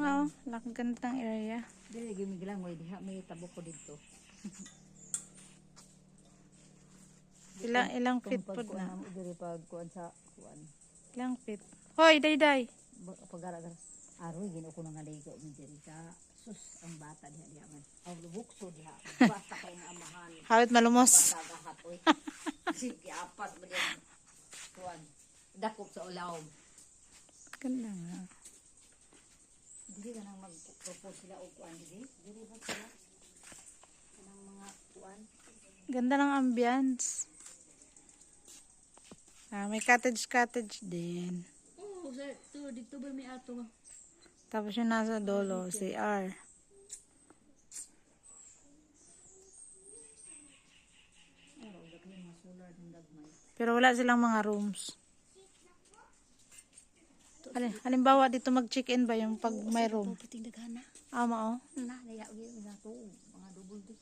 nga oh. Ganda ng area. Dili gimigilang mo diha may tabok ko dito. Ilang feet po na. Diri pag kuan sa kuan. Ilang feet. Hoy, dayday. Pagara-gara. Aroy gino ko nang aligo mi diri ka. Sus ang bata diha diha man. Aw lubukso diha. Basta kay nga amahan. Hawit malumos. Basta gahat oy. Sige apat ba diha. Kuan. Dakop sa ulaw. Ganda nga. Dili ka nang mag-propose sila o kuan dili. Dili ba sila? Kanang mga kuan. Ganda ng ambience. May cottage din. Oh, dito ba may ato? Tapos yung nasa dolo, CR. Pero wala silang mga rooms. Halimbawa dito mag-check-in ba yung pag may room? Puting daghana. Mao. Na naya gyud na to mga double di.